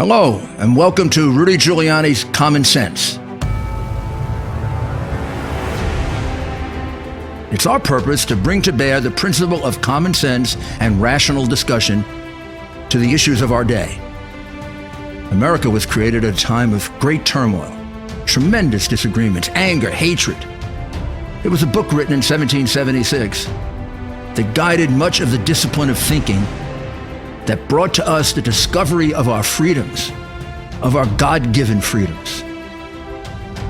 Hello, and welcome to Rudy Giuliani's Common Sense. It's our purpose to bring to bear the principle of common sense and rational discussion to the issues of our day. America was created at a time of great turmoil, tremendous disagreements, anger, hatred. It was a book written in 1776 that guided much of the discipline of thinking that brought to us the discovery of our freedoms, of our God-given freedoms.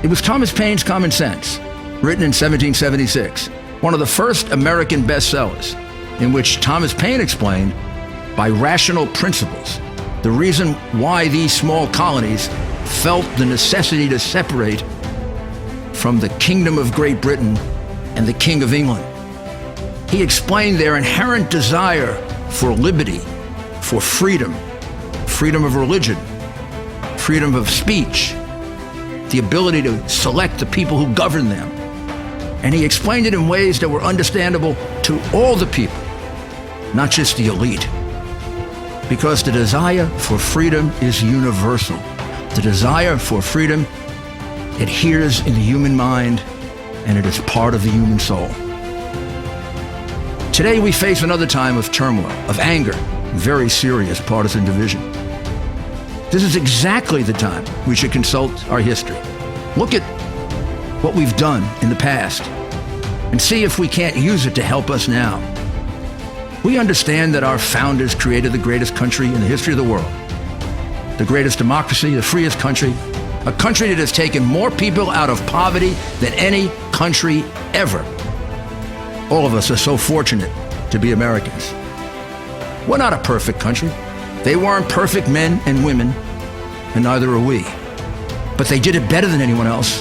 It was Thomas Paine's Common Sense, written in 1776, one of the first American bestsellers, in which Thomas Paine explained, by rational principles, the reason why these small colonies felt the necessity to separate from the Kingdom of Great Britain and the King of England. He explained their inherent desire for liberty, for freedom, freedom of religion, freedom of speech, the ability to select the people who govern them. And he explained it in ways that were understandable to all the people, not just the elite. Because the desire for freedom is universal. The desire for freedom adheres in the human mind, and it is part of the human soul. Today we face another time of turmoil, of anger, very serious partisan division. This is exactly the time we should consult our history. Look at what we've done in the past and see if we can't use it to help us now. We understand that our founders created the greatest country in the history of the world, the greatest democracy, the freest country, a country that has taken more people out of poverty than any country ever. All of us are so fortunate to be Americans. We're not a perfect country. They weren't perfect men and women, and neither are we. But they did it better than anyone else,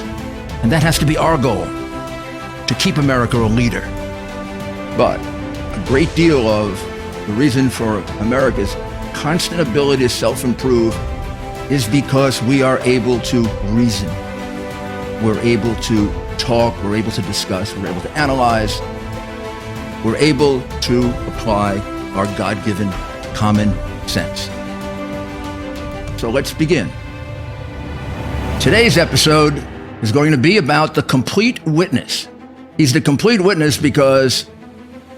and that has to be our goal, to keep America a leader. But a great deal of the reason for America's constant ability to self-improve is because we are able to reason. We're able to talk, we're able to discuss, we're able to analyze, we're able to apply our God-given common sense. So let's begin. Today's episode is going to be about the complete witness. He's the complete witness because,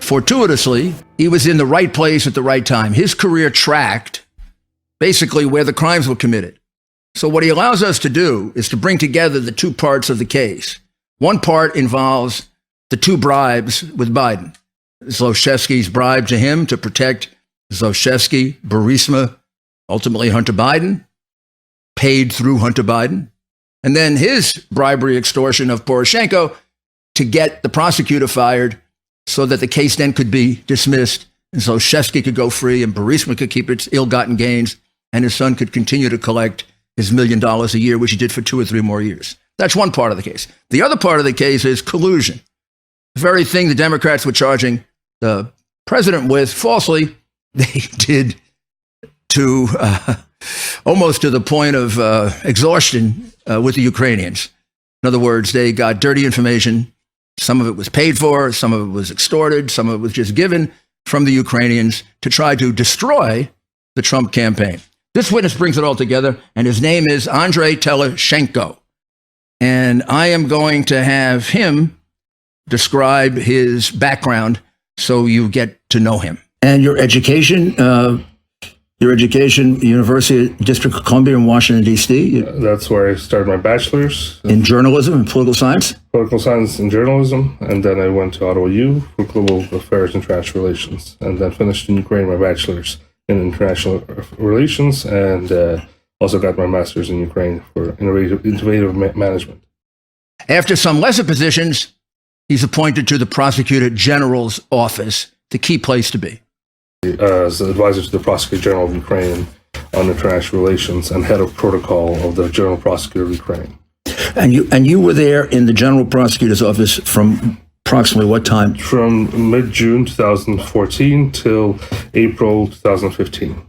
fortuitously, he was in the right place at the right time. His career tracked basically where the crimes were committed. So what he allows us to do is to bring together the two parts of the case. One part involves the two bribes with Biden. Zlochevsky's bribe to him to protect Zlochevsky, Burisma, ultimately Hunter Biden, paid through Hunter Biden, and then his bribery extortion of Poroshenko to get the prosecutor fired so that the case then could be dismissed and Zlochevsky could go free and Burisma could keep its ill-gotten gains and his son could continue to collect his $1 million a year, which he did for 2 or 3 more years. That's one part of the case. The other part of the case is collusion. The very thing the Democrats were charging the president with falsely, they did to almost to the point of exhaustion with the Ukrainians. In other words, they got dirty information. Some of it was paid for, some of it was extorted, some of it was just given from the Ukrainians to try to destroy the Trump campaign. This witness brings it all together, and his name is Andrei Teleshenko. And I am going to have him describe his background so you get to know him. And your education, University District of Columbia in Washington, D.C. That's where I started my bachelor's. In journalism and political science? Political science and journalism. And then I went to Ottawa U for global affairs and international relations. And then finished in Ukraine my bachelor's in international relations. And also got my master's in Ukraine for innovative management. After some lesser positions, he's appointed to the Prosecutor General's office, the key place to be. As advisor to the Prosecutor General of Ukraine on international relations and head of protocol of the General Prosecutor of Ukraine. And you were there in the General Prosecutor's office from approximately what time? From mid-June 2014 till April 2015.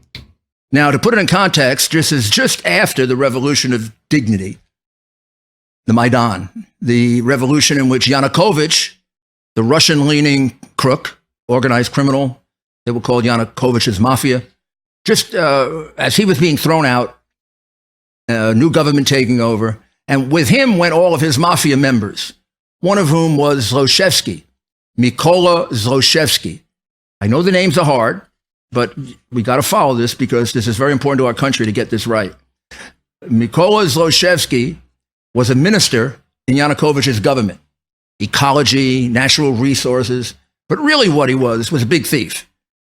Now, to put it in context, this is just after the Revolution of Dignity, the Maidan, the revolution in which Yanukovych, the Russian-leaning crook, organized criminal, they were called Yanukovych's mafia, just as he was being thrown out, new government taking over. And with him went all of his mafia members, one of whom was Zlochevsky, Mykola Zlochevsky. I know the names are hard, but we got to follow this because this is very important to our country to get this right. Mykola Zlochevsky was a minister in Yanukovych's government, ecology, natural resources, but really what he was a big thief.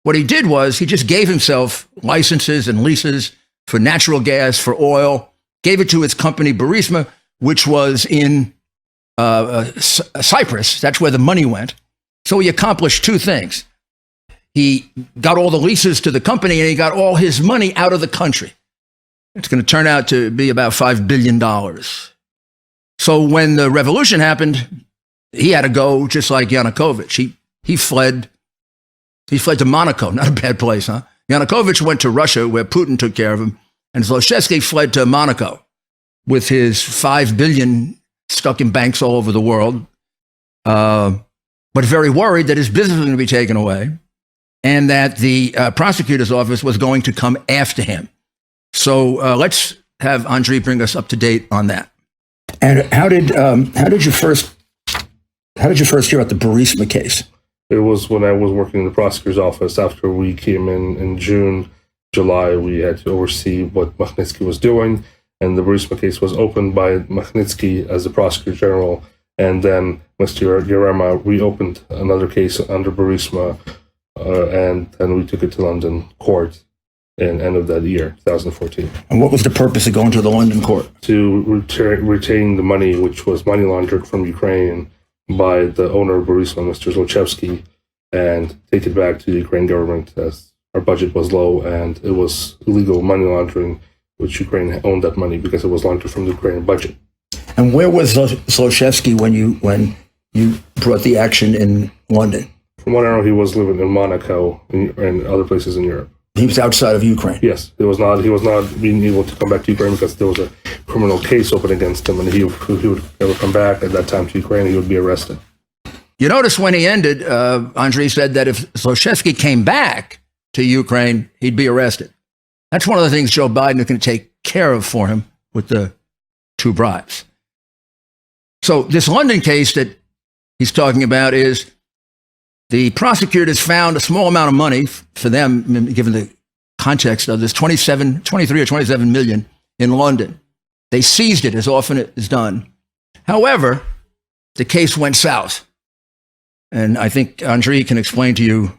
What he did was he just gave himself licenses and leases for natural gas, for oil, gave it to his company Burisma, which was in Cyprus. That's where the money went. So he accomplished two things. He got all the leases to the company and he got all his money out of the country. It's going to turn out to be about $5 billion. So when the revolution happened, he had to go just like Yanukovych. He fled to Monaco, not a bad place, huh? Yanukovych went to Russia where Putin took care of him, and Zlochevsky fled to Monaco with his $5 billion stuck in banks all over the world, but very worried that his business was going to be taken away and that the prosecutor's office was going to come after him. So let's have Andriy bring us up to date on that. And how did you first hear about the Burisma case? It was when I was working in the prosecutor's office. After we came in June, July, we had to oversee what Magnitsky was doing, and the Burisma case was opened by Magnitsky as the prosecutor general, and then Mr. Yarema reopened another case under Burisma, and then we took it to London court in end of that year, 2014. And what was the purpose of going to the London court? To retain the money, which was money laundered from Ukraine by the owner of Burisma, Mr. Zlochevsky, and take it back to the Ukraine government as our budget was low and it was illegal money laundering, which Ukraine owned that money because it was laundered from the Ukrainian budget. And where was Zlochevsky when you brought the action in London? From what I know, he was living in Monaco and other places in Europe. He was outside of Ukraine. Yes, he was not being able to come back to Ukraine because there was a criminal case open against him, and he would never come back at that time to Ukraine. He would be arrested. You notice when he ended, Andriy said that if Zlochevsky came back to Ukraine, he'd be arrested. That's one of the things Joe Biden is going to take care of for him with the 2 bribes. So this London case that he's talking about is the prosecutors found a small amount of money for them, given the context of this, 23 or 27 million in London. They seized it as often as is done. However, the case went south. And I think Andriy can explain to you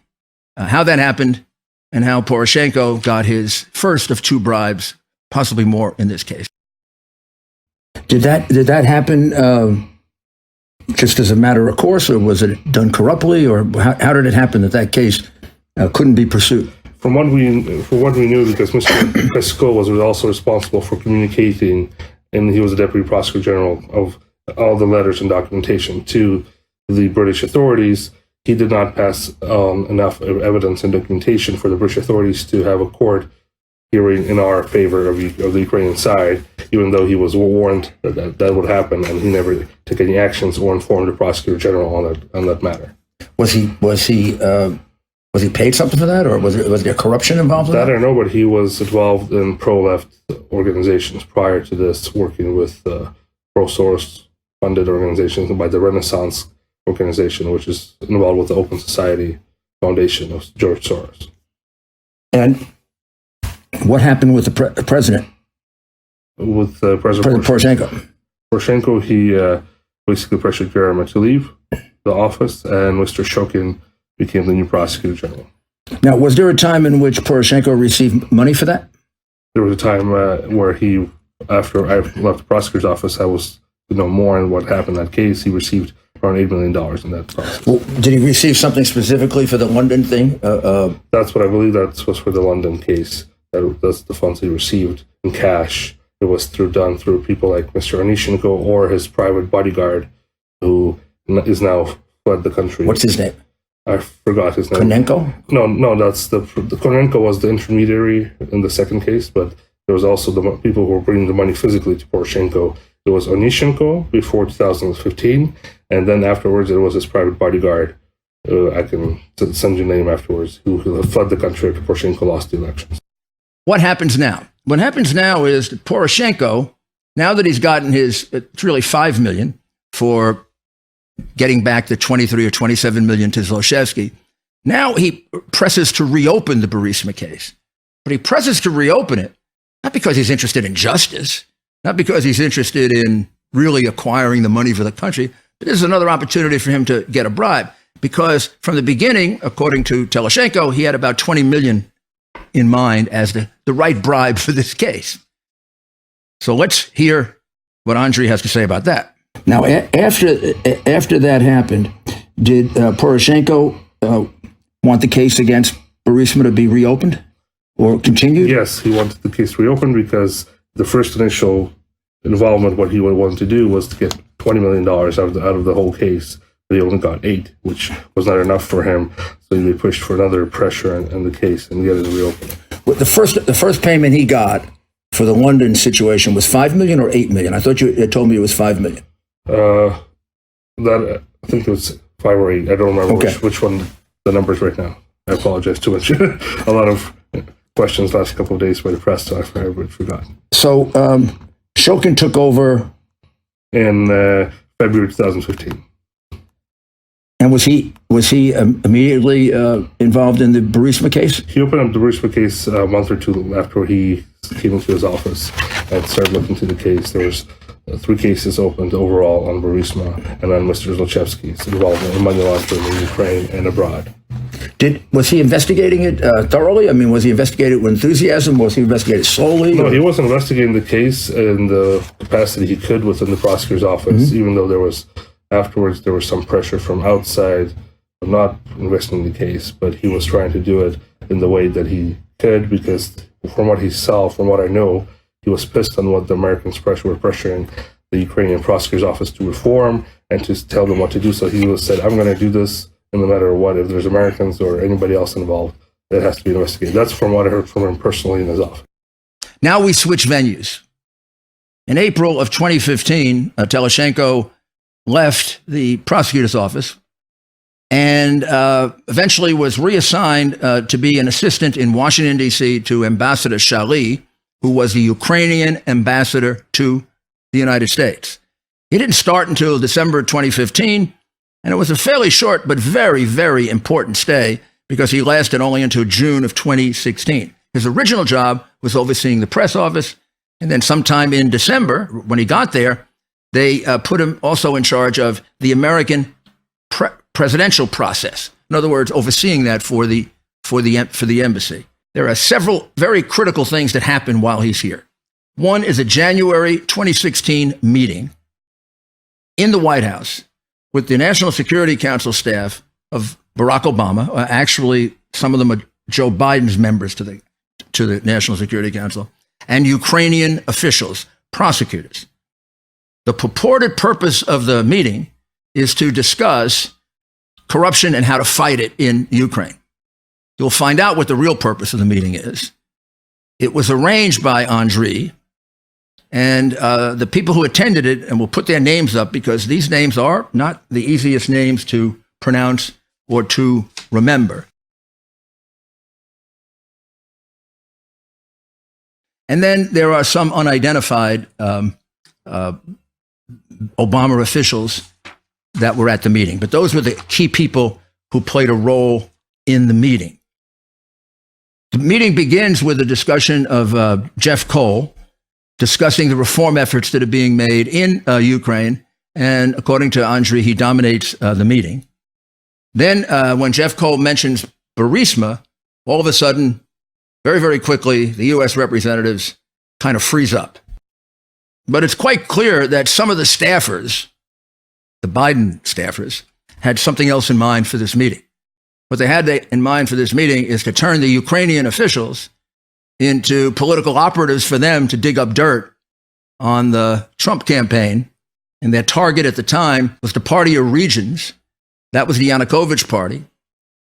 how that happened and how Poroshenko got his first of 2 bribes, possibly more in this case. Did that happen just as a matter of course, or was it done corruptly, or how did it happen that case couldn't be pursued? From what we knew, because Mr. Pesco was also responsible for communicating, and he was the deputy prosecutor general of all the letters and documentation to the British authorities, he did not pass on enough evidence and documentation for the British authorities to have a court hearing in our favor of the Ukrainian side, even though he was warned that would happen, and he never took any actions or informed the prosecutor general on that matter. Was he paid something for that, or was there corruption involved in that? I don't know, but he was involved in pro-left organizations prior to this, working with pro-source funded organizations by the Renaissance organization, which is involved with the Open Society Foundation of George Soros. And what happened with the president? With President Poroshenko? Poroshenko, he basically pressured Yarema to leave the office, and Mr. Shokin became the new prosecutor general. Now, was there a time in which Poroshenko received money for that? There was a time where he, after I left the prosecutor's office, I was to know more on what happened in that case. He received around $8 million in that process. Well, did he receive something specifically for the London thing? That's what I believe. That was for the London case. That's the funds he received in cash. It was done through people like Mr. Onishchenko or his private bodyguard, who is now fled the country. What's his name? I forgot his name. Konenko? No, that's the Konenko was the intermediary in the second case, but there was also the people who were bringing the money physically to Poroshenko. It was Onishchenko before 2015, and then afterwards it was his private bodyguard. I can send you a name afterwards, who fled the country after Poroshenko lost the elections. What happens now? what happens now is that Poroshenko, now that he's gotten it's really $5 million for getting back the 23 or 27 million to Zlochevsky, now he presses to reopen the Burisma case. But he presses to reopen it, not because he's interested in justice, not because he's interested in really acquiring the money for the country, but this is another opportunity for him to get a bribe. Because from the beginning, according to Teloshenko, he had about 20 million in mind as the right bribe for this case. So let's hear what Andriy has to say about that. Now, after that happened, did Poroshenko want the case against Burisma to be reopened or continued? Yes, he wanted the case reopened because the first initial involvement, what he wanted to do was to get $20 million out of the whole case. But he only got 8, which was not enough for him. So he pushed for another pressure in the case and get it reopened. Well, the first payment he got for the London situation was $5 million or $8 million. I thought you had told me it was $5 million. I think it was 5 or 8. I don't remember which one the numbers right now. I apologize too much. A lot of questions last couple of days by the press, so I forgot. So Shokin took over in February 2015. And was he immediately involved in the Burisma case? He opened up the Burisma case a month or two after he came into his office and started looking into the case. There was 3 cases opened overall on Burisma, and then Mr. Zlochevsky's involvement in money laundering in Ukraine and abroad. Was he investigating it thoroughly? I mean, was he investigating it with enthusiasm? Was he investigating it slowly? No, he was investigating the case in the capacity he could within the prosecutor's office, even though afterwards there was some pressure from outside of not investigating the case, but he was trying to do it in the way that he could, because from what he saw, from what I know, he was pissed on what the Americans were pressuring the Ukrainian prosecutor's office to reform and to tell them what to do. So he said, I'm going to do this no matter what. If there's Americans or anybody else involved, that has to be investigated. That's from what I heard from him personally in his office. Now we switch venues. In April of 2015, Teloshenko left the prosecutor's office and eventually was reassigned to be an assistant in Washington, D.C. to Ambassador Shali, who was the Ukrainian ambassador to the United States. He didn't start until December 2015, and it was a fairly short but very, very important stay because he lasted only until June of 2016. His original job was overseeing the press office, and then sometime in December, when he got there, they put him also in charge of the American presidential process. In other words, overseeing that for the embassy. There are several very critical things that happen while he's here. One is a January 2016 meeting in the White House with the National Security Council staff of Barack Obama. Actually, some of them are Joe Biden's members to the National Security Council, and Ukrainian officials, prosecutors. The purported purpose of the meeting is to discuss corruption and how to fight it in Ukraine. You'll find out what the real purpose of the meeting is. It was arranged by Andriy, and the people who attended it, and we'll put their names up because these names are not the easiest names to pronounce or to remember. And then there are some unidentified Obama officials that were at the meeting. But those were the key people who played a role in the meeting. The meeting begins with a discussion of Jeff Cole discussing the reform efforts that are being made in Ukraine. And according to Andriy, he dominates the meeting. Then when Jeff Cole mentions Burisma, all of a sudden, very, very quickly, the U.S. representatives kind of freeze up. But it's quite clear that some of the staffers, the Biden staffers, had something else in mind for this meeting. What they had in mind for this meeting is to turn the Ukrainian officials into political operatives for them to dig up dirt on the Trump campaign. And their target at the time was the Party of Regions. That was the Yanukovych party,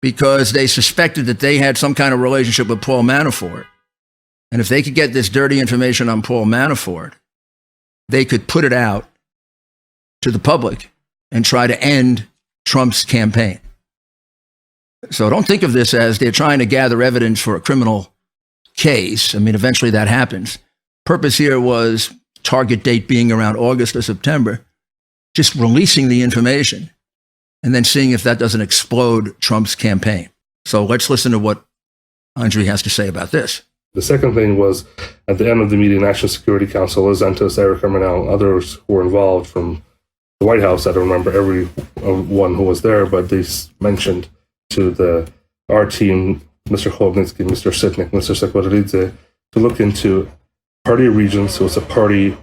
because they suspected that they had some kind of relationship with Paul Manafort. And if they could get this dirty information on Paul Manafort, they could put it out to the public and try to end Trump's campaign. So don't think of this as they're trying to gather evidence for a criminal case, I mean, eventually that happens. Purpose here was target date being around August or September, just releasing the information and then seeing if that doesn't explode Trump's campaign. So let's listen to what Andre has to say about this. The second thing was, at the end of the meeting, National Security Council, Liz Entis, Eric Armanel, others who were involved from the White House, I don't remember every one who was there, but they mentioned to our team, Mr. Cholnitsky, Mr. Sitnik, Mr. Sekvaridze, to look into party of regents, who was a party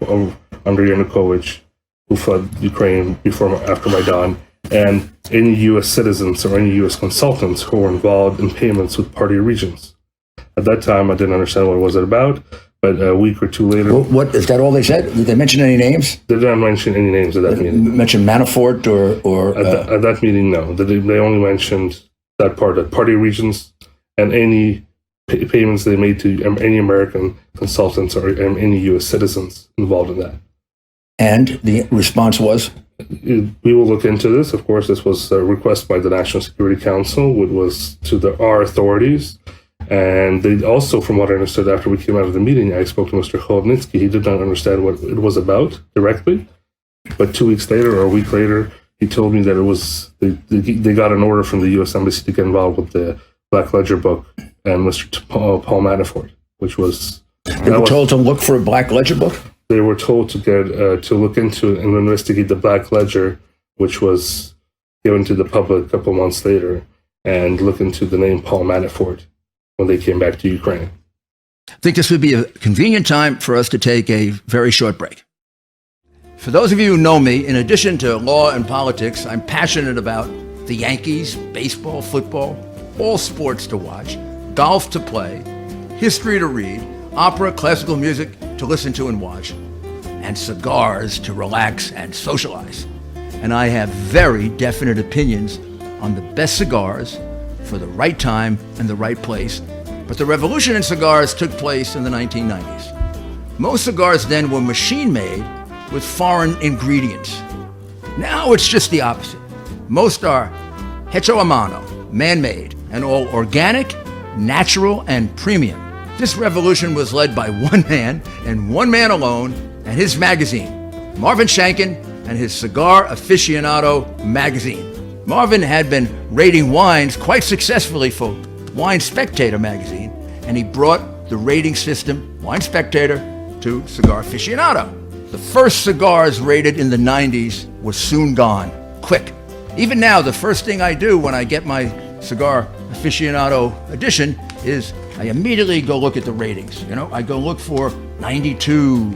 under Yanukovych, who fled Ukraine after Maidan, and any U.S. citizens or any U.S. consultants who were involved in payments with party of regents. At that time, I didn't understand what it was about, but a week or two later... What is that all they said? Did they mention any names? They didn't mention any names at that meeting. Mention Manafort or at that meeting, no. They only mentioned that part, that party of regents, and any payments they made to any American consultants or any U.S. citizens involved in that. And the response was? We will look into this. Of course, this was a request by the National Security Council, which was to our authorities. And they also, from what I understood after we came out of the meeting, I spoke to Mr. Cholnitsky. He did not understand what it was about directly. But 2 weeks later or a week later, he told me that it was they got an order from the U.S. Embassy to get involved with the Black Ledger book and Mr. Paul Manafort, which was... They were told to look for a Black Ledger book? They were told to get to look into and investigate the Black Ledger, which was given to the public a couple months later, and look into the name Paul Manafort when they came back to Ukraine. I think this would be a convenient time for us to take a very short break. For those of you who know me, in addition to law and politics, I'm passionate about the Yankees, baseball, football, all sports to watch, golf to play, history to read, opera, classical music to listen to and watch, and cigars to relax and socialize. And I have very definite opinions on the best cigars for the right time and the right place. But the revolution in cigars took place in the 1990s. Most cigars then were machine-made with foreign ingredients. Now it's just the opposite. Most are hecho a mano, man-made, and all organic, natural, and premium. This revolution was led by one man, and one man alone, and his magazine, Marvin Shanken and his Cigar Aficionado magazine. Marvin had been rating wines quite successfully for Wine Spectator magazine, and he brought the rating system, Wine Spectator, to Cigar Aficionado. The first cigars rated in the 90s were soon gone, quick. Even now, the first thing I do when I get my Cigar Aficionado edition is I immediately go look at the ratings. I go look for 92,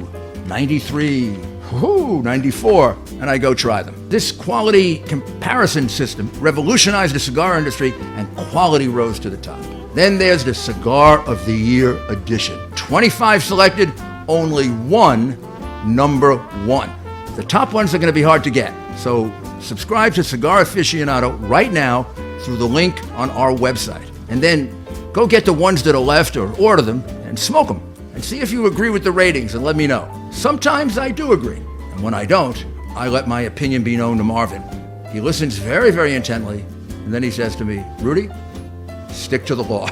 93, 94, and I go try them. This quality comparison system revolutionized the cigar industry, and quality rose to the top. Then there's the Cigar of the Year edition. 25 selected, only one number one. The top ones are going to be hard to get, so subscribe to Cigar Aficionado right now through the link on our website. And then go get the ones that are left or order them and smoke them and see if you agree with the ratings and let me know. Sometimes I do agree, and when I don't, I let my opinion be known to Marvin. He listens very, very intently, and then he says to me, Rudy, stick to the law.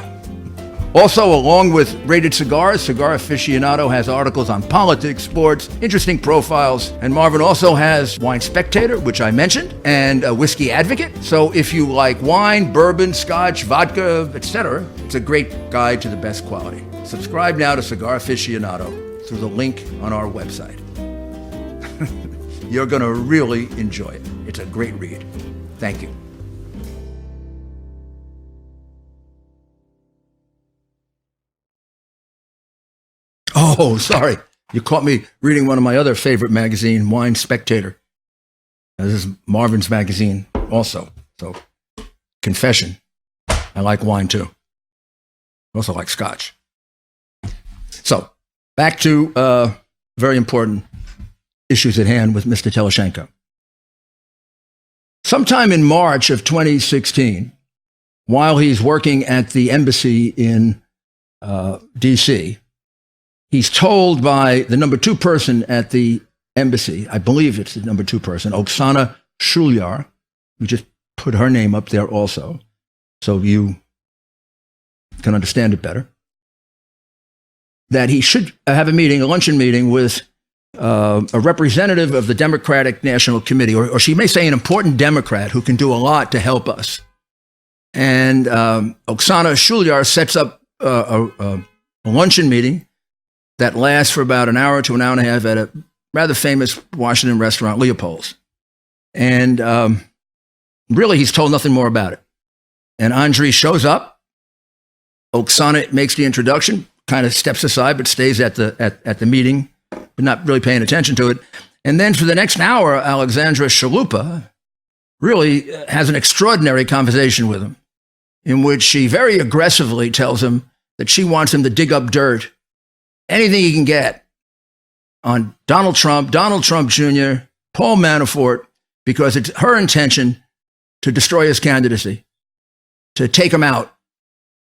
Also, along with rated cigars, Cigar Aficionado has articles on politics, sports, interesting profiles, and Marvin also has Wine Spectator, which I mentioned, and a Whiskey Advocate. So if you like wine, bourbon, scotch, vodka, etc., it's a great guide to the best quality. Subscribe now to Cigar Aficionado through the link on our website. You're going to really enjoy it. It's a great read. Thank you. Oh, sorry. You caught me reading one of my other favorite magazine, Wine Spectator. This is Marvin's magazine also. So, confession, I like wine too. I also like scotch. So, back to very important issues at hand with Mr. Teleshenko. Sometime in March of 2016, while he's working at the embassy in D.C., he's told by the number two person at the embassy, I believe it's the number two person, Oksana Shulyar, we just put her name up there also, so you can understand it better. that he should have a meeting, a luncheon meeting with a representative of the Democratic National Committee, or she may say an important Democrat who can do a lot to help us. And Oksana Shulyar sets up a luncheon meeting that lasts for about an hour to an hour and a half at a rather famous Washington restaurant, Leopold's. And really, he's told nothing more about it. And Andriy shows up. Oksana makes the introduction, kind of steps aside, but stays at the meeting, but not really paying attention to it. And then for the next hour, Alexandra Chalupa really has an extraordinary conversation with him, in which she very aggressively tells him that she wants him to dig up dirt, anything he can get, on Donald Trump Jr., Paul Manafort, because it's her intention to destroy his candidacy, to take him out.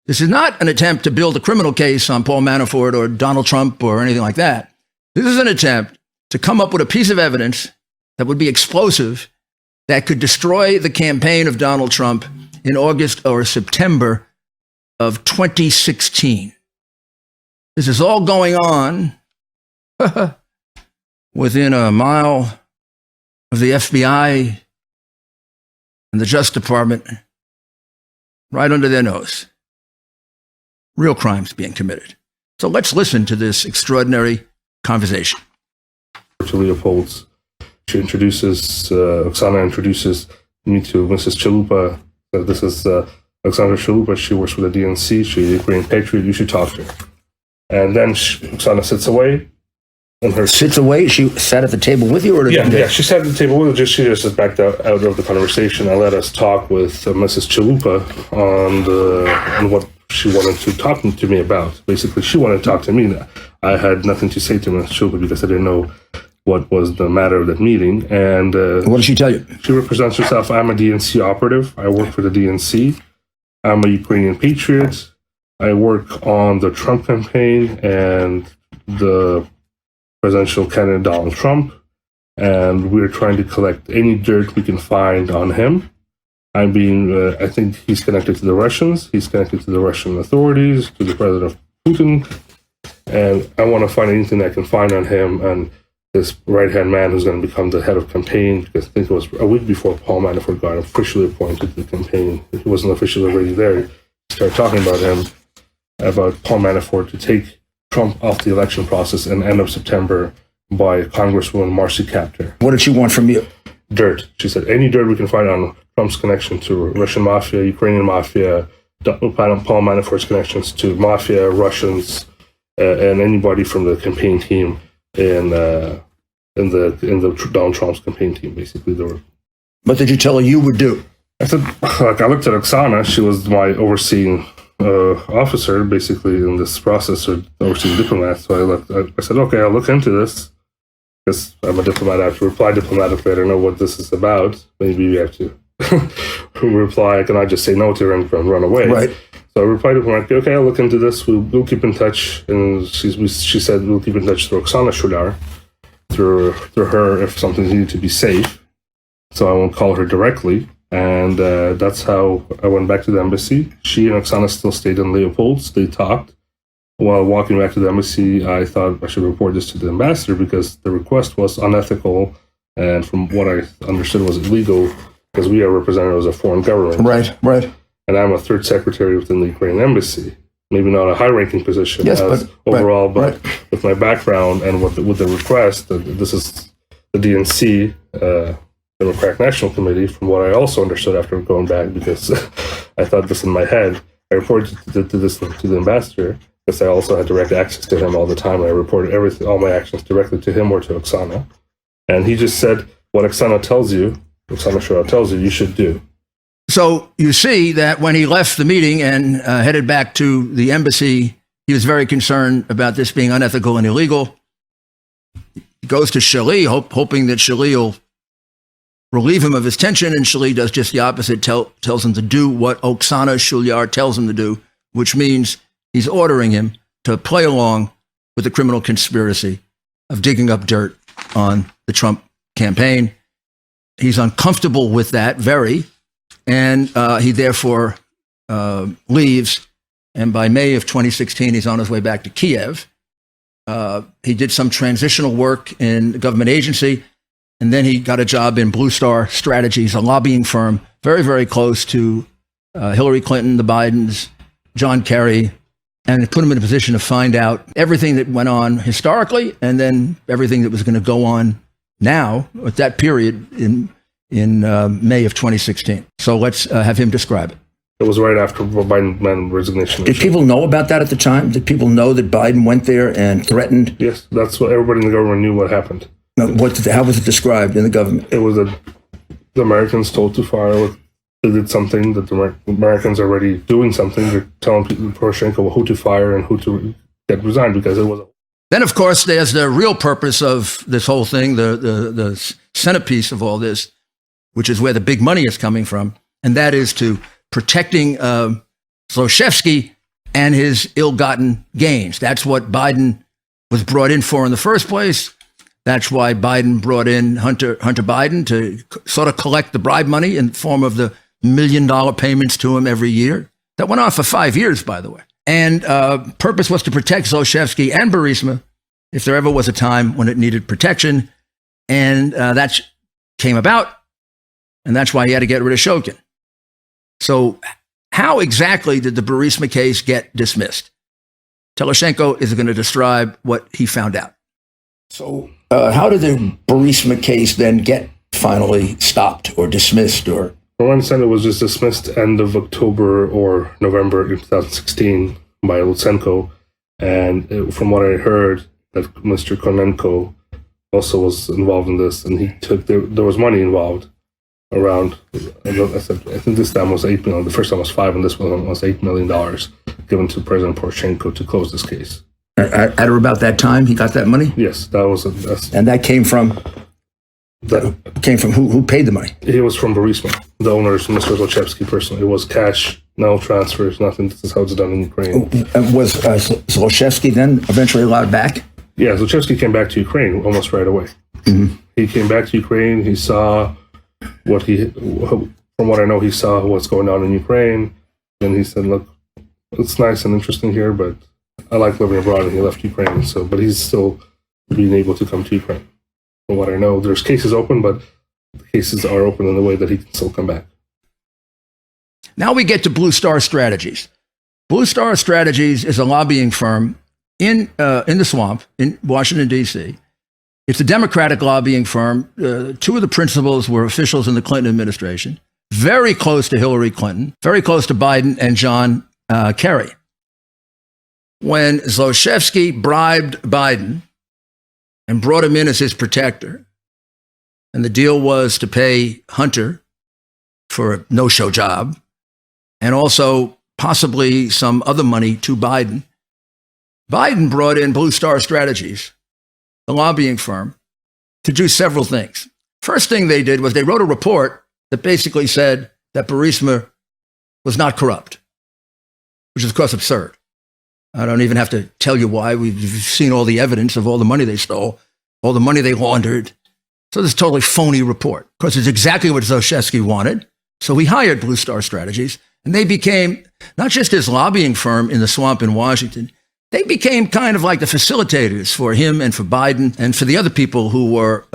This is not an attempt to build a criminal case on Paul Manafort or Donald Trump or anything like that. This is an attempt to come up with a piece of evidence that would be explosive, that could destroy the campaign of Donald Trump in August or September of 2016. This is all going on within a mile of the FBI and the Justice Department, right under their nose. Real crimes being committed. So let's listen to this extraordinary conversation. To Leopold's, Oksana introduces me to Mrs. Chalupa. This is Alexandra Chalupa. She works for the DNC. She's a Ukrainian patriot. You should talk to her. And then Oksana sits away. Sits away? She sat at the table with you? Or Yeah, she sat at the table with us. She just backed out of the conversation and let us talk with Mrs. Chalupa on what she wanted to talk to me about. Basically, she wanted to talk to me. I had nothing to say to Mrs. Chalupa because I didn't know what was the matter of that meeting. And what did she tell you? She represents herself. I'm a DNC operative. I work for the DNC. I'm a Ukrainian patriot. I work on the Trump campaign and the presidential candidate Donald Trump, and we're trying to collect any dirt we can find on him. I think he's connected to the Russians, he's connected to the Russian authorities, to the president of Putin, and I want to find anything I can find on him and this right-hand man who's going to become the head of campaign, because I think it was a week before Paul Manafort got officially appointed to the campaign. He wasn't officially already there. He started talking about him, about Paul Manafort, to take Trump off the election process in end of September by Congresswoman Marcy Kaptur. What did she want from you? Dirt. She said, any dirt we can find on Trump's connection to Russian mafia, Ukrainian mafia, Paul Manafort's connections to mafia, Russians, and anybody from the campaign team in the Donald Trump's campaign team, basically. What did you tell her you would do? I said, I looked at Oksana. She was my overseeing officer, basically, in this process, or overseeing diplomat. So I said, okay, I'll look into this, because I'm a diplomat. I have to reply diplomatically. I don't know what this is about. Maybe we have to reply. I cannot just say no to her and run away. Right. So I replied diplomatically, okay, I'll look into this. We'll keep in touch. And she said we'll keep in touch through Oksana Shulyar, through her, if something needed to be safe. So I won't call her directly. And that's how I went back to the embassy. She and Oksana still stayed in Leopold's. They talked. While walking back to the embassy, I thought I should report this to the ambassador because the request was unethical, and from what I understood was illegal, because we are representatives of foreign government. Right. And I'm a third secretary within the Ukrainian embassy. Maybe not a high-ranking position, yes, overall, but with my background and with the request, this is the DNC, Democratic National Committee, from what I also understood after going back, because I thought this in my head. I reported this to the ambassador, because I also had direct access to him all the time. I reported all my actions directly to him or to Oksana. And he just said, what Oksana Shulyar tells you, you should do. So you see that when he left the meeting and headed back to the embassy, he was very concerned about this being unethical and illegal. He goes to Shali, hoping that Shali will relieve him of his tension, and Shali does just the opposite, tells him to do what Oksana Shulyar tells him to do, which means he's ordering him to play along with the criminal conspiracy of digging up dirt on the Trump campaign. He's uncomfortable with that, and he therefore leaves. And by May of 2016, he's on his way back to Kiev. He did some transitional work in the government agency, and then he got a job in Blue Star Strategies, a lobbying firm very, very close to Hillary Clinton, the Bidens, John Kerry, and it put him in a position to find out everything that went on historically and then everything that was going to go on now at that period in May of 2016. So let's have him describe it. It was right after Biden's resignation. Did people know about that at the time? Did people know that Biden went there and threatened? Yes, that's what everybody in the government knew what happened. How was it described in the government? It was that the Americans told to fire. They did something that the Americans are already doing something. They're telling Poroshenko who to fire and who to get resigned because it was. Then, of course, there's the real purpose of this whole thing, the centerpiece of all this, which is where the big money is coming from, and that is to protecting Zlochevsky and his ill-gotten gains. That's what Biden was brought in for in the first place. That's why Biden brought in Hunter Biden to sort of collect the bribe money in the form of the $1 million payments to him every year. That went on for 5 years, by the way. And purpose was to protect Zlochevsky and Burisma if there ever was a time when it needed protection. And that came about, and that's why he had to get rid of Shokin. So how exactly did the Burisma case get dismissed? Teloshenko is going to describe what he found out. So how did the Burisma case then get finally stopped or dismissed? Or From what I understand, it was just dismissed end of October or November 2016 by Lutsenko. And from what I heard, that Mr. Konenko also was involved in this, and there was money involved around, I think this time was $8 million. The first time was $5 million, and this one was $8 million given to President Poroshenko to close this case. at or about that time, he got that money? Yes, that was and that came from who paid the money? It was from Burisma, the owners, Mr. Zlochevsky personally. It was cash, no transfers, nothing. This is how it's done in Ukraine. Was Zlochevsky then eventually allowed back? Yeah, Zlochevsky came back to Ukraine almost right away. Mm-hmm. He came back to Ukraine. He saw from what I know, he saw what's going on in Ukraine. And he said, look, it's nice and interesting here, but I like living abroad, and he left Ukraine. But he's still being able to come to Ukraine. From what I know, there's cases open, but the cases are open in the way that he can still come back. Now we get to Blue Star Strategies. Blue Star Strategies is a lobbying firm in the swamp in Washington, D.C. It's a Democratic lobbying firm. Two of the principals were officials in the Clinton administration, very close to Hillary Clinton, very close to Biden and John Kerry. When Zlochevsky bribed Biden and brought him in as his protector, and the deal was to pay Hunter for a no-show job, and also possibly some other money to Biden, Biden brought in Blue Star Strategies, the lobbying firm, to do several things. First thing they did was they wrote a report that basically said that Burisma was not corrupt, which is, of course, absurd. I don't even have to tell you why. We've seen all the evidence of all the money they stole, all the money they laundered. So this is a totally phony report. Of course, it's exactly what Zlochevsky wanted. So he hired Blue Star Strategies, and they became not just his lobbying firm in the swamp in Washington, they became kind of like the facilitators for him and for Biden and for the other people who were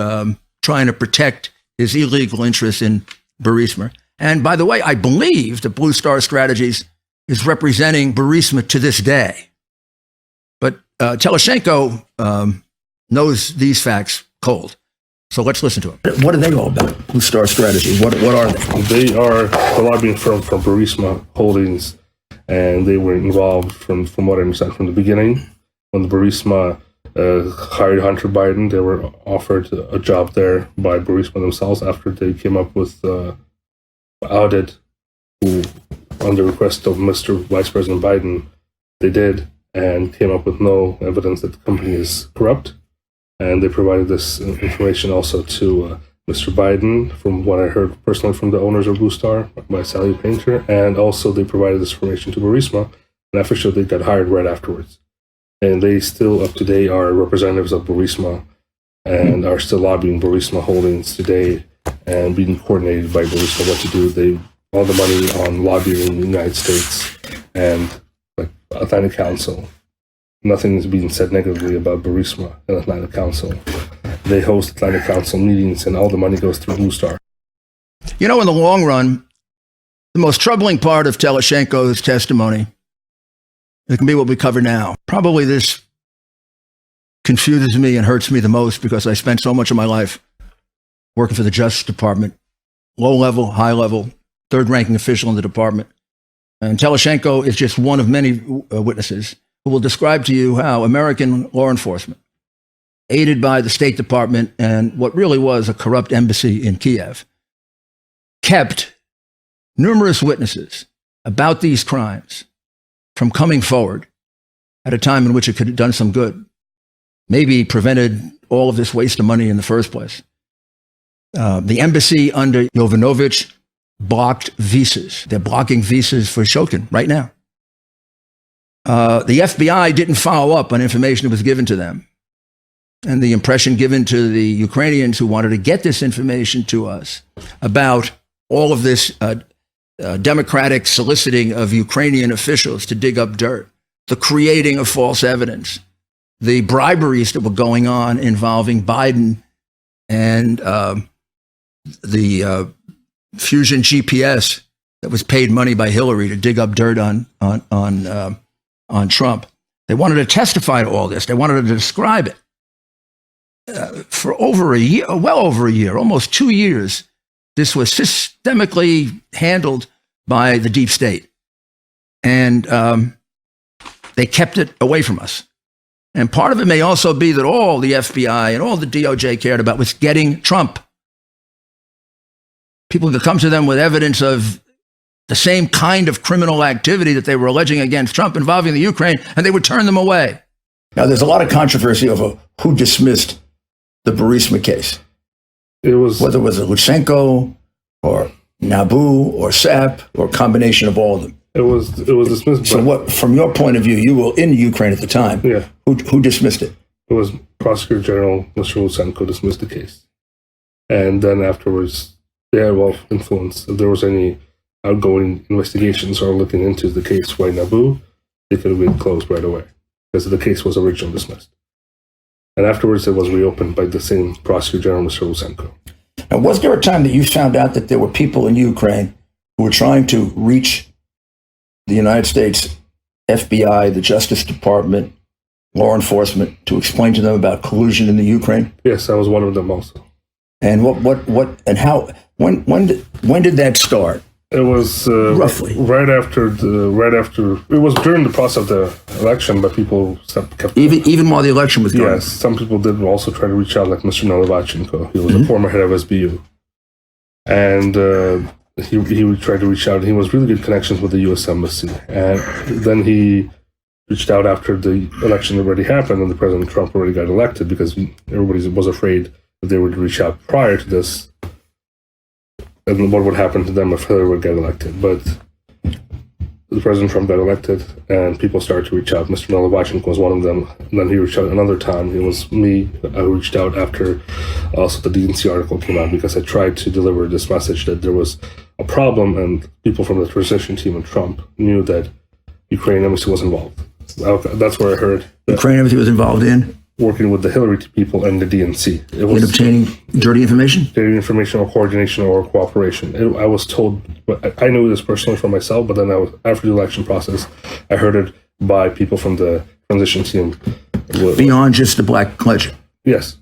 trying to protect his illegal interests in Burisma. And by the way, I believe that Blue Star Strategies is representing Burisma to this day. But Teloshenko knows these facts cold. So let's listen to him. What are they all about? Blue Star Strategy. What are they? They are a lobbying firm from Burisma Holdings, and they were involved from what I understand from the beginning. When the Burisma hired Hunter Biden, they were offered a job there by Burisma themselves after they came up with audit, who, on the request of Mr. Vice President Biden, they did, and came up with no evidence that the company is corrupt. And they provided this information also to Mr. Biden, from what I heard personally from the owners of Blue Star, by Sally Painter. And also they provided this information to Burisma, and officially they got hired right afterwards. And they still, up to date, are representatives of Burisma and are still lobbying Burisma Holdings today and being coordinated by Burisma what to do. All the money on lobbying in the United States and like Atlantic Council nothing is being said negatively about Burisma and Atlantic Council. They host Atlantic Council meetings, and all the money goes through Blue Star. You know, in the long run, the most troubling part of Teleshenko's testimony, it can be what we cover now. Probably this confuses me and hurts me the most because I spent so much of my life working for the Justice Department, low level, high level, third ranking official in the department. And Teleshenko is just one of many witnesses who will describe to you how American law enforcement, aided by the State Department and what really was a corrupt embassy in Kiev, kept numerous witnesses about these crimes from coming forward at a time in which it could have done some good, maybe prevented all of this waste of money in the first place. The embassy under Yovanovitch blocked visas. They're blocking visas for Shokin right now. The FBI didn't follow up on information that was given to them. And the impression given to the Ukrainians who wanted to get this information to us about all of this democratic soliciting of Ukrainian officials to dig up dirt, the creating of false evidence, the briberies that were going on involving Biden and the Fusion GPS that was paid money by Hillary to dig up dirt on Trump. They wanted to testify to all this. They wanted to describe it. For over a year, well over a year, almost 2 years, this was systemically handled by the deep state. And they kept it away from us. And part of it may also be that all the FBI and all the DOJ cared about was getting Trump. People could come to them with evidence of the same kind of criminal activity that they were alleging against Trump involving the Ukraine, and they would turn them away. Now, there's a lot of controversy over who dismissed the Burisma case. It was Whether it was Lutsenko or Nabu or Sapp or a combination of all of them. it was dismissed. So what, from your point of view, you were in Ukraine at the time. Yeah, Who dismissed it? it was Prosecutor General Mr. Lutsenko dismissed the case, and then afterwards, they had influence. If there was any outgoing investigations or looking into the case by Nabu, they could have been closed right away because the case was originally dismissed. And afterwards, it was reopened by the same Prosecutor General, Mr. Lutsenko. Now, was there a time that you found out that there were people in Ukraine who were trying to reach the United States FBI, the Justice Department, law enforcement, to explain to them about collusion in the Ukraine? Yes, I was one of them also. And what, and how, when did that start? It was Roughly. right after it was during the process of the election, but people kept. Even while the election was going? Yes, some people did also try to reach out, like Mr. Nalyvachenko. He was a former head of SBU, and he tried to reach out. He was really good connections with the U.S. Embassy, and then he reached out after the election already happened and the President Trump already got elected, because everybody was afraid that they would reach out prior to this, and what would happen to them if Hillary would get elected. But the President Trump got elected, and people started to reach out. Mr. Nalyvachenko was one of them. And then he reached out another time. It was me. I reached out after also the DNC article came out, because I tried to deliver this message that there was a problem, and people from the transition team and Trump knew that Ukraine embassy was involved. That's where I heard that Ukraine embassy was involved in? Working with the Hillary people and the DNC. It was In obtaining dirty information? data information or coordination or cooperation. I was told, but I knew this personally for myself, but then after the election process, I heard it by people from the transition team. Beyond just the Black Ledger? Yes.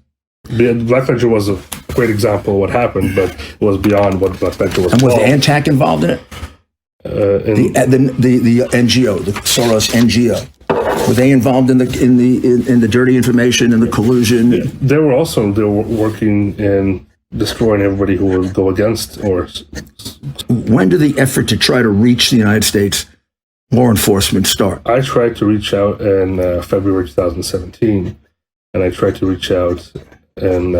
The Black Ledger was a great example of what happened, but it was beyond what Black Ledger was. And was the ANTAC involved in it? The NGO, the Soros NGO. Were they involved in the dirty information and the collusion? They were working in destroying everybody who would go against or. When did the effort to try to reach the United States law enforcement start? I tried to reach out in February 2017, and I tried to reach out and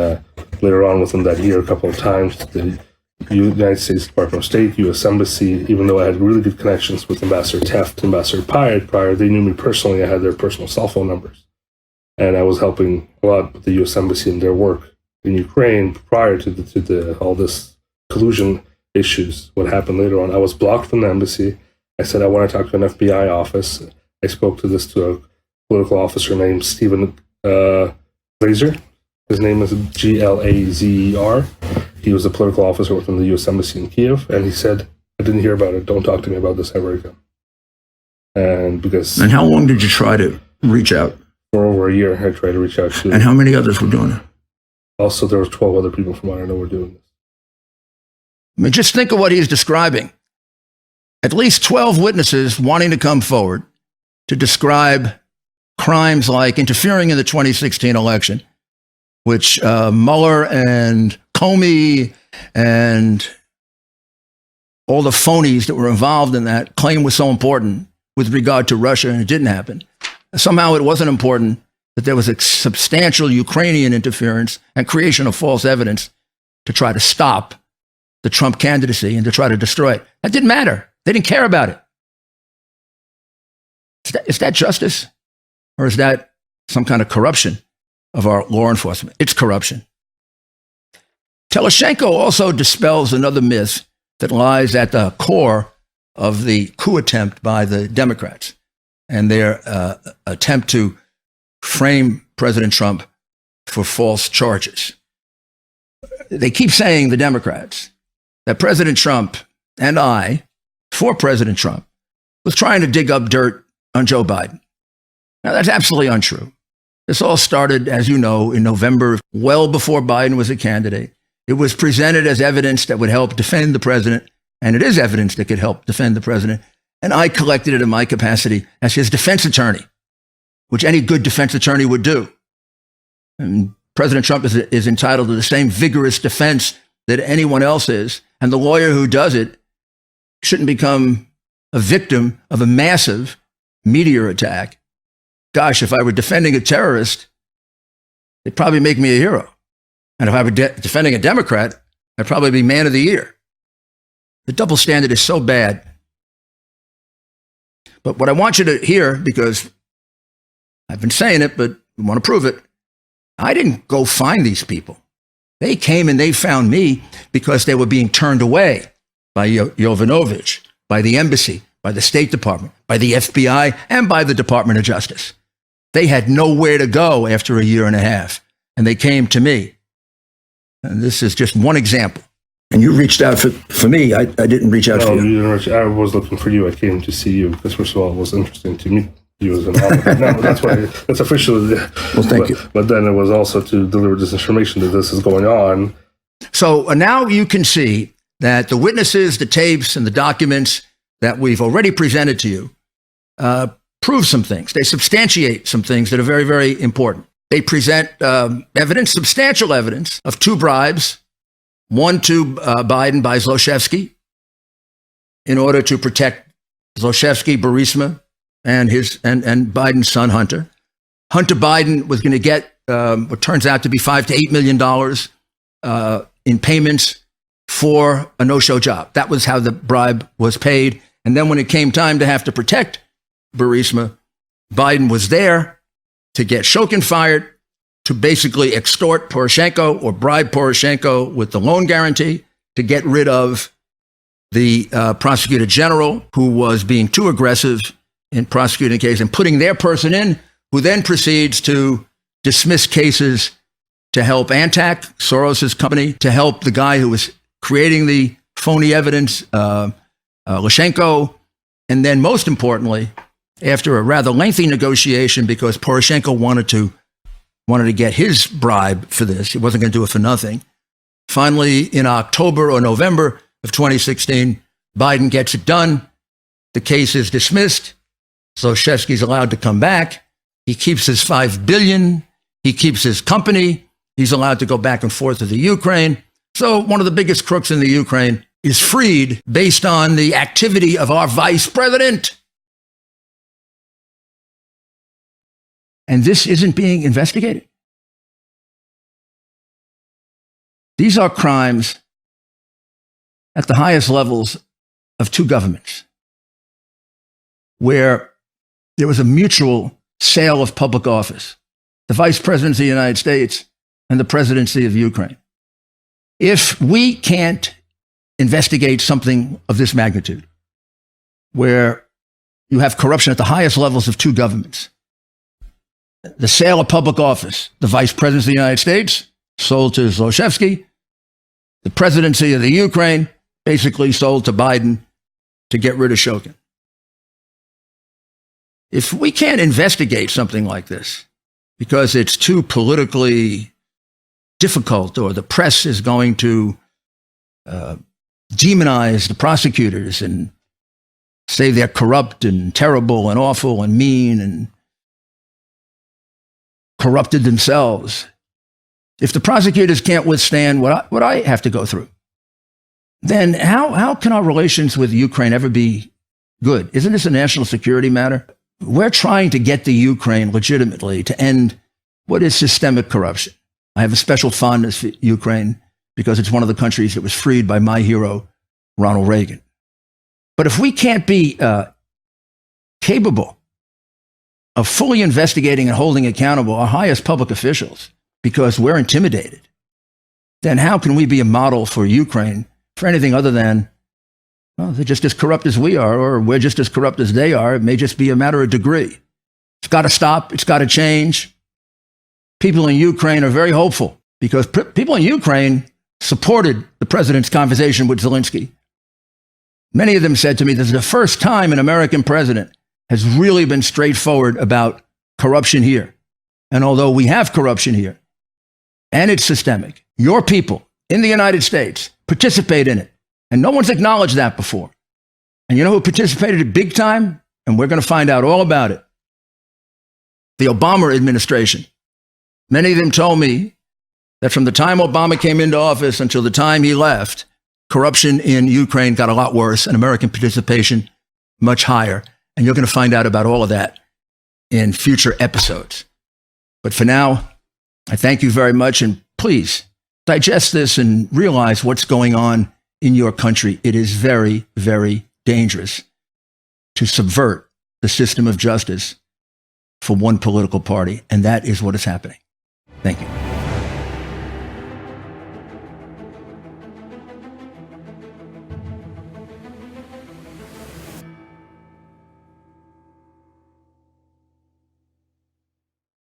later on within that year a couple of times. The United States Department of State, U.S. Embassy, even though I had really good connections with Ambassador Taft, Ambassador Pyatt prior, they knew me personally. I had their personal cell phone numbers. And I was helping a lot with the U.S. Embassy in their work in Ukraine prior to all this collusion issues. What happened later on, I was blocked from the embassy. I said, I want to talk to an FBI office. I spoke to political officer named Stephen Glazer. His name is Glazer. He was a political officer within the U.S. Embassy in Kiev, and he said, "I didn't hear about it. Don't talk to me about this ever again." And how long did you try to reach out? For over a year, I tried to reach out to. And how many others were doing it? Also, there were 12 other people from what I know were doing this. I mean, just think of what he's describing. At least 12 witnesses wanting to come forward to describe crimes like interfering in the 2016 election, which Mueller and Comey and all the phonies that were involved in that claim was so important with regard to Russia, and it didn't happen. Somehow it wasn't important that there was a substantial Ukrainian interference and creation of false evidence to try to stop the Trump candidacy and to try to destroy it. That didn't matter. They didn't care about it. Is that justice? Or is that some kind of corruption of our law enforcement? It's corruption. Teloshenko also dispels another myth that lies at the core of the coup attempt by the Democrats and their attempt to frame President Trump for false charges. They keep saying, the Democrats, that President Trump and I, for President Trump, was trying to dig up dirt on Joe Biden. Now, that's absolutely untrue. This all started, as you know, in November, well before Biden was a candidate. It was presented as evidence that would help defend the president, and it is evidence that could help defend the president. And I collected it in my capacity as his defense attorney, which any good defense attorney would do. And President Trump is entitled to the same vigorous defense that anyone else is. And the lawyer who does it shouldn't become a victim of a massive meteor attack. Gosh, if I were defending a terrorist, they'd probably make me a hero. And if I were defending a Democrat, I'd probably be man of the year. The double standard is so bad. But what I want you to hear, because I've been saying it, but I want to prove it, I didn't go find these people. They came and they found me because they were being turned away by Yovanovitch, by the embassy, by the State Department, by the FBI, and by the Department of Justice. They had nowhere to go after a year and a half, and they came to me. And this is just one example. And you reached out for me. I didn't reach out for you. You didn't I was looking for you. I came to see you because, first of all, it was interesting to meet you as an author. No, that's official. Well, thank you. But then it was also to deliver this information that this is going on. So now you can see that the witnesses, the tapes, and the documents that we've already presented to you prove some things. They substantiate some things that are very, very important. They present evidence, substantial evidence, of two bribes, one to Biden by Zlochevsky in order to protect Zlochevsky, Burisma, and Biden's son, Hunter. Hunter Biden was going to get what turns out to be $5 to $8 million in payments for a no-show job. That was how the bribe was paid. And then when it came time to have to protect Burisma, Biden was there to get Shokin fired, to basically extort Poroshenko or bribe Poroshenko with the loan guarantee, to get rid of the prosecutor general who was being too aggressive in prosecuting the case and putting their person in, who then proceeds to dismiss cases to help Antac, Soros's company, to help the guy who was creating the phony evidence, Lyshenko. And then most importantly, after a rather lengthy negotiation, because Poroshenko wanted to get his bribe for this, he wasn't going to do it for nothing. Finally, in October or November of 2016, Biden gets it done. The case is dismissed. Zlochevsky's allowed to come back. He keeps his $5 billion. He keeps his company. He's allowed to go back and forth to the Ukraine. So one of the biggest crooks in the Ukraine is freed based on the activity of our vice president. And this isn't being investigated. These are crimes at the highest levels of two governments, where there was a mutual sale of public office, the vice presidency of the United States and the presidency of Ukraine. If we can't investigate something of this magnitude, where you have corruption at the highest levels of two governments, the sale of public office. The vice president of the United States sold to Zlochevsky. The presidency of the Ukraine basically sold to Biden to get rid of Shokin. If we can't investigate something like this because it's too politically difficult, or the press is going to demonize the prosecutors and say they're corrupt and terrible and awful and mean and corrupted themselves, if the prosecutors can't withstand what I have to go through, then how can our relations with Ukraine ever be good? Isn't this a national security matter? We're trying to get the Ukraine legitimately to end what is systemic corruption. I have a special fondness for Ukraine because it's one of the countries that was freed by my hero, Ronald Reagan. But if we can't be capable of fully investigating and holding accountable our highest public officials because we're intimidated, then how can we be a model for Ukraine for anything other than, well, they're just as corrupt as we are, or we're just as corrupt as they are? It may just be a matter of degree. It's got to stop. It's got to change. People in Ukraine are very hopeful because people in Ukraine supported the president's conversation with Zelensky. Many of them said to me, this is the first time an American president has really been straightforward about corruption here. And although we have corruption here, and it's systemic, your people in the United States participate in it. And no one's acknowledged that before. And you know who participated big time? And we're going to find out all about it. The Obama administration. Many of them told me that from the time Obama came into office until the time he left, corruption in Ukraine got a lot worse and American participation much higher. And you're going to find out about all of that in future episodes. But for now, I thank you very much. And please digest this and realize what's going on in your country. It is very, very dangerous to subvert the system of justice for one political party. And that is what is happening. Thank you.